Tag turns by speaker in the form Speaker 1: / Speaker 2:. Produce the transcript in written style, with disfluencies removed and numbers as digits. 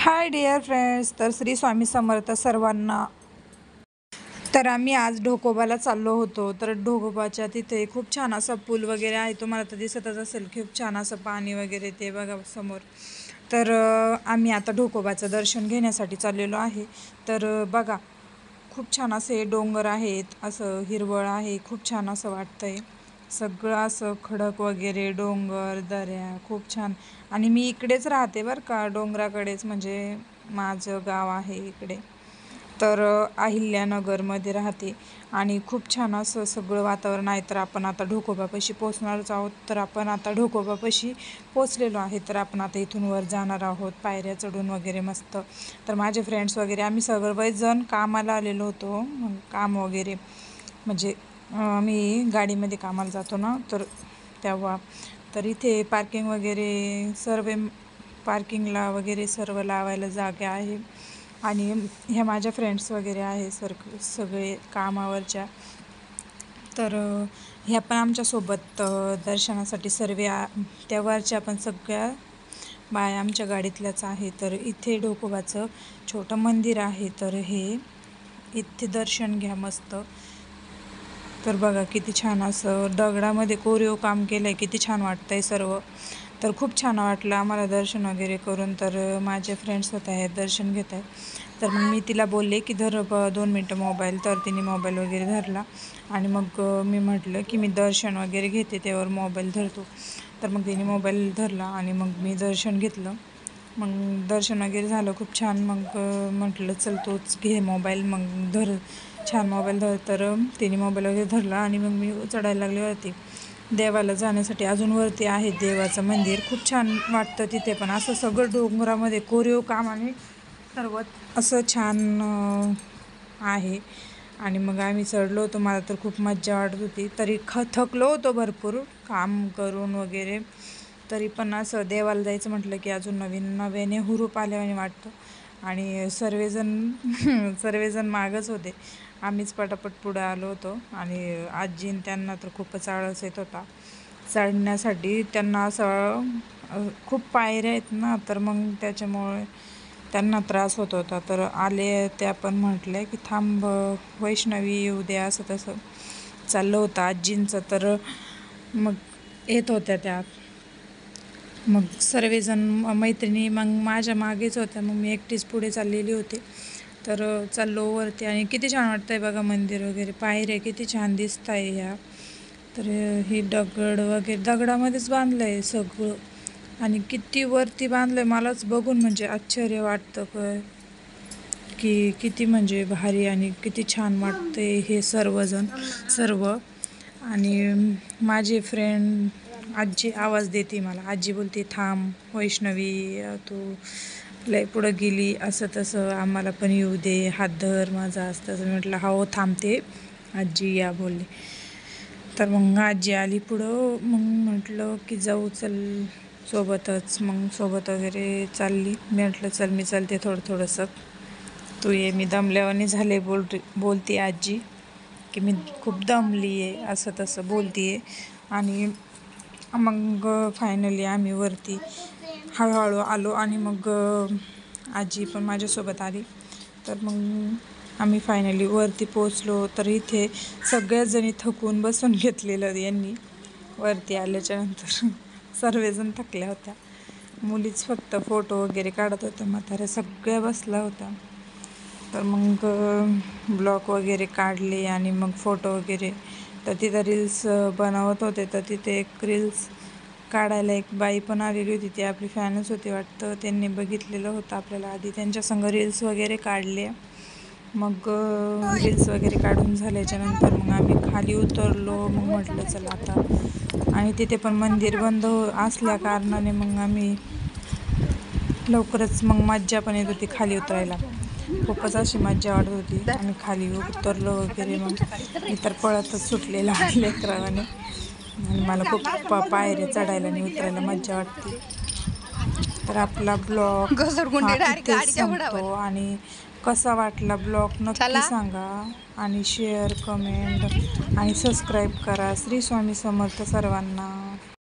Speaker 1: Hi dear friends, तर श्री स्वामी समर्थ सर्वांना. तर आम्ही आज ढोकोबाला चाललो होतो. तर ढोकोबाच्या तिथे खूप छान असा पूल वगैरे आहे, तुम्हाला तर दिसतच असेल. खूप छान असं पाणी वगैरे ते बघा समोर. तर आम्ही आता ढोकोबाचं दर्शन घेण्यासाठी चाललेलो आहे. तर बघा, खूप छान असे डोंगर आहेत, असं हिरवळ आहे, खूप छान असं वाटतंय. सगळं असं खडक वगैरे, डोंगर, दऱ्या, खूप छान. आणि मी इकडेच राहते बरं का, डोंगराकडेच, म्हणजे माझं गाव आहे इकडे. तर अहिल्यानगरमध्ये राहते आणि खूप छान असं सगळं वातावरण आहे. तर आपण आता ढोकोबापाशी पोचणारच आहोत. तर आपण आता ढोकोबापाशी पोचलेलो आहे. तर आपण आता इथून वर जाणार आहोत, पायऱ्या चढून वगैरे मस्त. तर माझे फ्रेंड्स वगैरे आम्ही सर्वजण कामाला आलेलो होतो. काम वगैरे म्हणजे मी गाडीमध्ये कामाला जातो ना, तर तेव्हा. तर इथे पार्किंग वगैरे सर्व, पार्किंगला वगैरे सर्व लावायला जागा आहे. आणि ह्या माझ्या फ्रेंड्स वगैरे आहे सगळे कामावरच्या. तर ह्या पण आमच्यासोबत दर्शनासाठी सर्व तेव्हारच्या पण सगळ्या बाया आमच्या गाडीतल्याच आहे. तर इथे ढोकोबाचं छोटं मंदिर आहे. तर हे इथे दर्शन घ्या मस्त. तर बघा किती छान असं दगडामध्ये कोरीव काम केलं आहे, किती छान वाटतंय सर्व. तर खूप छान वाटलं आम्हाला दर्शन वगैरे करून. तर माझे फ्रेंड्स होत आहेत, दर्शन घेत आहेत. तर मग मी तिला बोलले की धर 2 मिनटं मोबाईल. तर तिने मोबाईल वगैरे धरला आणि मग मी म्हटलं की मी दर्शन वगैरे घेते, त्यावर मोबाईल धरतो. तर मग तिने मोबाईल धरला आणि मग मी दर्शन घेतलं. मग दर्शन वगैरे झालं खूप छान. मग म्हटलं चल तोच घे मोबाईल, मग धर, छान मोबाईल धर. तर तिने मोबाईल वगैरे धरला आणि मग मी चढायला लागले वरती देवाला जाण्यासाठी. अजून वरती आहे देवाचं मंदिर, खूप छान वाटतं तिथे पण. असं सगळं डोंगरामध्ये कोरीव काम आणि सर्व असं छान आहे. आणि मग आम्ही चढलो होतो. मला तर खूप मज्जा वाटत होती. तरी थकलो होतो भरपूर काम करून वगैरे. तरी पण असं देवाला जायचं म्हटलं की अजून नव्याने हुरूप आल्याने वाटतं. आणि सर्वजण मागच होते. आम्हीच पटापट पुढं आलो होतो. आणि आजीन त्यांना तर खूपच आळस येत होता चढण्यासाठी. त्यांना असं खूप पायऱ्या आहेत ना, तर मग त्याच्यामुळे त्यांना त्रास होत होता. तर आले त्या पण म्हटल्या की थांब वैष्णवी येऊ द्या, असं तसं चाललं होतं आजींचं. तर मग येत होत्या त्या. मग सर्वजण मैत्रिणी मग माझ्या मागेच होत्या. मग मी एकटीच पुढे चाललेली होते. तर चाललो वरती आणि किती छान वाटतंय बघा मंदिर वगैरे, पायऱ्या किती छान दिसत आहे ह्या. तर हे दगड वगैरे, दगडामध्येच बांधलं आहे सगळं आणि किती वरती बांधलं आहे. मलाच बघून म्हणजे आश्चर्य वाटतं की किती म्हणजे भारी आणि किती छान वाटतंय हे सर्व. आणि माझी फ्रेंड आजी आवाज देते मला. आजी बोलते थांब वैष्णवी, तू लय पुढं गेली, असं तसं, आम्हाला पण येऊ दे, हात धर माझा, असं तसं. म्हटलं हो थांबते आजी, या बोलले. तर मग आजी आली पुढं. मग म्हटलं की जाऊ चल सोबतच. मग सोबत वगैरे चालली. मी म्हटलं चल मी चालते थोडंसं, तू ये. मी दमल्यावानी झाले बोलते आजी की मी खूप दमली आहे, असं तसं बोलते आहे. आणि मग फायनली आम्ही वरती हळूहळू आलो आणि मग आजी पण माझ्यासोबत आली. तर मग आम्ही फायनली वरती पोचलो. तर इथे सगळ्याच जणी थकून बसून घेतलेलं यांनी वरती आल्याच्यानंतर. सर्वजण थकल्या होत्या. मुलीच फक्त फोटो वगैरे काढत होत्या, म्हाताऱ्या सगळ्या बसल्या होत्या. तर मग ब्लॉग वगैरे काढले आणि मग फोटो वगैरे. तर तिथं रील्स बनवत होते. तर तिथे एक रील्स काढायला एक बाई पण आलेली होती. ती आपली फॅनच होती वाटतं. त्यांनी बघितलेलं होतं आपल्याला आधी, त्यांच्यासंग रील्स वगैरे काढले. मग रील्स वगैरे काढून झाल्याच्यानंतर मग आम्ही खाली उतरलो. मग म्हटलं चला आता. आणि तिथे पण मंदिर बंद असल्या कारणाने मग आम्ही लवकरच, मग मज्जा पण येत होती खाली उतरायला. खूपच अशी मज्जा वाटत होती. आणि खाली उतरलो वगैरे. मग मी तर पळतच सुटलेला लेकरावाने. आणि मला खूप पायऱ्या चढायला आणि उतरायला मज्जा वाटते. तर आपला ब्लॉग हा इथेच संपतो. आणि कसा वाटला ब्लॉग नक्की सांगा. आणि शेअर, कमेंट आणि सबस्क्राईब करा. श्री स्वामी समर्थ सर्वांना.